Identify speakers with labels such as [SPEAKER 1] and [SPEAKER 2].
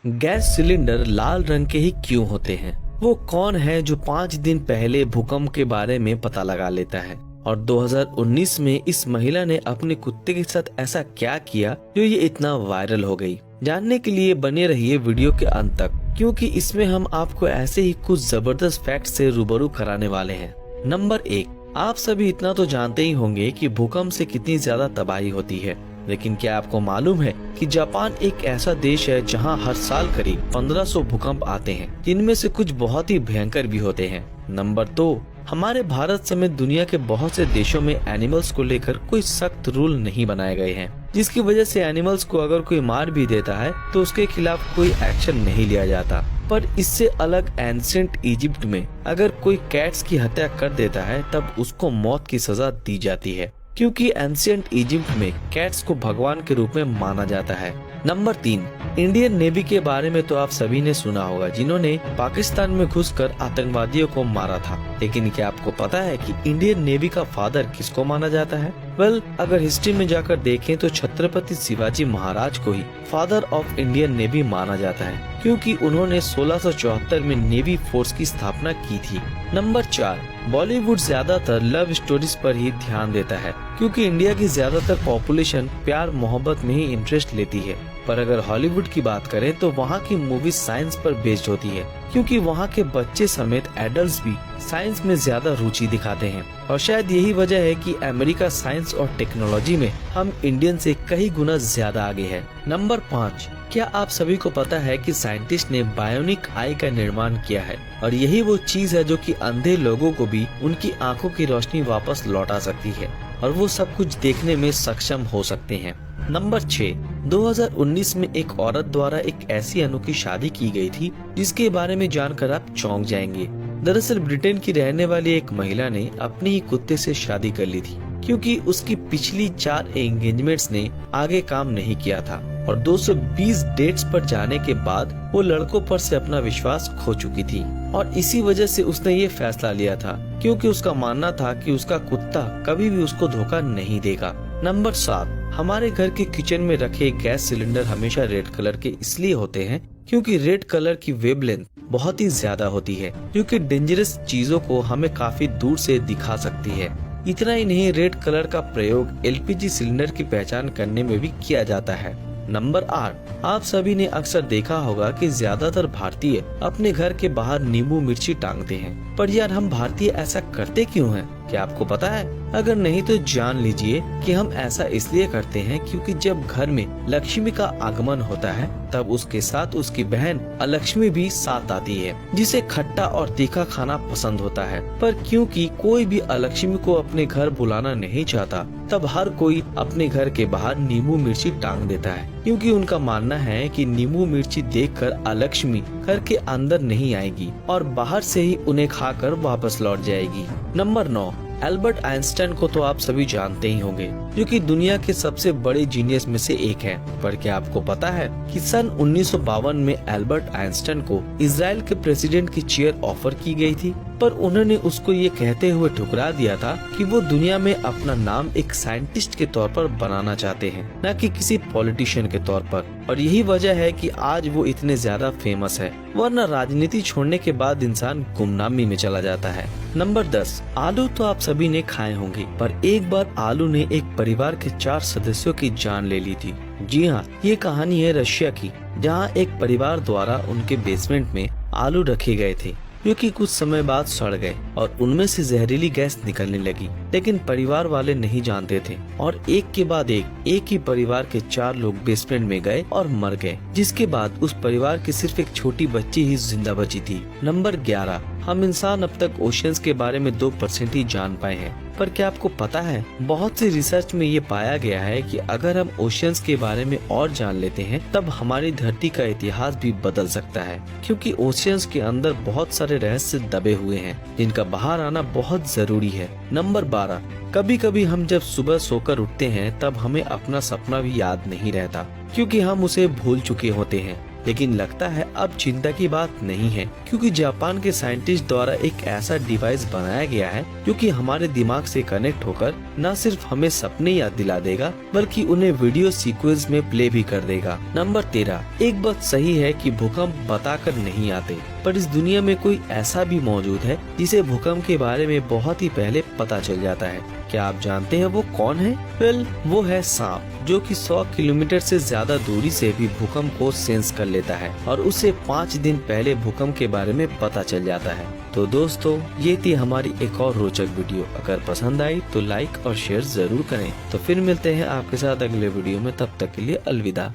[SPEAKER 1] Gas cylinder लाल रंग के ही क्यों होते हैं? वो कौन है जो 5 दिन पहले भूकंप के बारे में पता लगा लेता है और 2019 में इस महिला ने अपने कुत्ते के साथ ऐसा क्या किया जो ये इतना वायरल हो गई? जानने के लिए बने रहिए वीडियो के अंत तक, क्योंकि इसमें हम आपको ऐसे ही कुछ जबरदस्त फैक्ट से रूबरू कराने वाले हैं। नंबर 1, आप सभी इतना तो जानते ही होंगे कि भूकंप से कितनी ज्यादा तबाही होती है, लेकिन क्या आपको मालूम है कि जापान एक ऐसा देश है जहां हर साल करीब 1500 भूकंप आते हैं, जिनमें से कुछ बहुत ही भयंकर भी होते हैं। नंबर 2, हमारे भारत समेत दुनिया के बहुत से देशों में एनिमल्स को लेकर कोई सख्त रूल नहीं बनाए गए हैं, जिसकी वजह से एनिमल्स को अगर कोई मार भी देता है तो उसके खिलाफ कोई एक्शन नहीं लिया जाता। पर इससे अलग एंशिएंट इजिप्ट में अगर कोई कैट्स की हत्या कर देता है तब उसको मौत की सजा दी जाती है, क्योंकि एंशिएंट इजिप्ट में कैट्स को भगवान के रूप में माना जाता है। नंबर 3, इंडियन नेवी के बारे में तो आप सभी ने सुना होगा, जिन्होंने पाकिस्तान में घुसकर आतंकवादियों को मारा था। लेकिन क्या आपको पता है कि इंडियन नेवी का फादर किसको माना जाता है? अगर हिस्ट्री में जाकर देखें तो छत्रपति शिवाजी महाराज को ही फादर ऑफ इंडियन नेवी माना जाता है, क्योंकि उन्होंने 1674 में नेवी फोर्स की स्थापना की थी। नंबर 4, बॉलीवुड ज्यादातर लव स्टोरीज पर ही ध्यान देता है, क्योंकि इंडिया की ज्यादातर पॉपुलेशन प्यार मोहब्बत में ही इंटरेस्ट लेती है। पर अगर हॉलीवुड की बात करें तो वहाँ की मूवी साइंस पर बेस्ड होती है, क्योंकि वहाँ के बच्चे समेत एडल्ट्स भी साइंस में ज्यादा रुचि दिखाते हैं। और शायद यही वजह है कि अमेरिका साइंस और टेक्नोलॉजी में हम इंडियन से कई गुना ज्यादा आगे है। नंबर 5, क्या आप सभी को पता है कि साइंटिस्ट ने बायोनिक आई का निर्माण किया है, और यही वो चीज है जो कि अंधे लोगों को भी उनकी आंखों की रोशनी वापस लौटा सकती है और वो सब कुछ देखने में सक्षम हो सकते हैं। नंबर 6, 2019 में एक औरत द्वारा एक ऐसी अनोखी शादी की गई थी जिसके बारे में जानकर आप चौंक जाएंगे। दरअसल ब्रिटेन की रहने वाली एक महिला ने अपने ही कुत्ते से शादी कर ली थी, क्योंकि उसकी पिछली 4 एंगेजमेंट्स ने आगे काम नहीं किया था और 220 डेट्स पर जाने के बाद वो लड़कों पर से अपना विश्वास खो चुकी थी। और इसी वजह से उसने ये फैसला लिया था, क्योंकि उसका मानना था कि उसका कुत्ता कभी भी उसको धोखा नहीं देगा। नंबर 7, हमारे घर के किचन में रखे गैस सिलेंडर हमेशा रेड कलर के इसलिए होते हैं क्योंकि रेड कलर की वेवलेंथ बहुत ही ज्यादा होती है, जो कि डेंजरस चीजों को हमें काफी दूर से दिखा सकती है। इतना ही नहीं, रेड कलर का प्रयोग एलपीजी सिलेंडर की पहचान करने में भी किया जाता है। नंबर 8, आप सभी ने अक्सर देखा होगा कि ज्यादातर भारतीय अपने घर के बाहर नींबू मिर्ची टांगते हैं, पर यार हम भारतीय ऐसा करते क्यों हैं? क्या आपको पता है? अगर नहीं तो जान लीजिए कि हम ऐसा इसलिए करते हैं क्योंकि जब घर में लक्ष्मी का आगमन होता है तब उसके साथ उसकी बहन अलक्ष्मी भी साथ आती है, जिसे खट्टा और तीखा खाना पसंद होता है। पर क्योंकि कोई भी अलक्ष्मी को अपने घर बुलाना नहीं चाहता, तब हर कोई अपने घर के बाहर नींबू मिर्ची टांग देता है, क्योंकि उनका मानना है कि नींबू मिर्ची देखकर अलक्ष्मी घर के अंदर नहीं आएगी और बाहर से ही उन्हें खाकर वापस लौट जाएगी। नंबर 9, एल्बर्ट आइंस्टाइन को तो आप सभी जानते ही होंगे, जो कि दुनिया के सबसे बड़े जीनियस में से एक है। पर क्या आपको पता है कि सन 1952 में एल्बर्ट आइंस्टाइन को इजराइल के प्रेसिडेंट की चेयर ऑफर की गई थी, पर उन्होंने उसको ये कहते हुए ठुकरा दिया था कि वो दुनिया में अपना नाम एक साइंटिस्ट के तौर पर बनाना चाहते हैं, न कि किसी पॉलिटिशियन के तौर पर। और यही वजह है कि आज वो इतने ज्यादा फेमस है, वरना राजनीति छोड़ने के बाद इंसान गुमनामी में चला जाता है। नंबर 10, आलू तो आप सभी ने खाए होंगे, पर एक बार आलू ने एक परिवार के 4 सदस्यों की जान ले ली थी। जी हाँ, ये कहानी है रशिया की, जहाँ एक परिवार द्वारा उनके बेसमेंट में आलू रखे गए थे, जो कि कुछ समय बाद सड़ गए और उनमें से जहरीली गैस निकलने लगी। लेकिन परिवार वाले नहीं जानते थे और एक के बाद एक ही परिवार के 4 लोग बेसमेंट में गए और मर गए, जिसके बाद उस परिवार की सिर्फ एक छोटी बच्ची ही जिंदा बची थी। नंबर 11, हम इंसान अब तक ओशियंस के बारे में 2% ही जान पाए हैं, पर क्या आपको पता है बहुत सी रिसर्च में ये पाया गया है कि अगर हम ओशियंस के बारे में और जान लेते हैं तब हमारी धरती का इतिहास भी बदल सकता है, क्योंकि ओशियंस के अंदर बहुत सारे रहस्य दबे हुए हैं जिनका बाहर आना बहुत जरूरी है। नंबर 12, कभी कभी हम जब सुबह सोकर उठते हैं तब हमें अपना सपना भी याद नहीं रहता, क्योंकि हम उसे भूल चुके होते हैं। लेकिन लगता है अब चिंता की बात नहीं है, क्योंकि जापान के साइंटिस्ट द्वारा एक ऐसा डिवाइस बनाया गया है जो कि हमारे दिमाग से कनेक्ट होकर न सिर्फ हमें सपने याद दिला देगा बल्कि उन्हें वीडियो सीक्वेंस में प्ले भी कर देगा। नंबर 13, एक बात सही है कि भूकंप बताकर नहीं आते, पर इस दुनिया में कोई ऐसा भी मौजूद है जिसे भूकंप के बारे में बहुत ही पहले पता चल जाता है। क्या आप जानते हैं वो कौन है? वेल, वो है सांप, जो कि 100 किलोमीटर से ज्यादा दूरी से भी भूकंप को सेंस कर लेता है और उसे 5 दिन पहले भूकंप के बारे में पता चल जाता है। तो दोस्तों, ये थी हमारी एक और रोचक वीडियो। अगर पसंद आई तो लाइक और शेयर जरूर करें। तो फिर मिलते हैं आपके साथ अगले वीडियो में, तब तक के लिए अलविदा।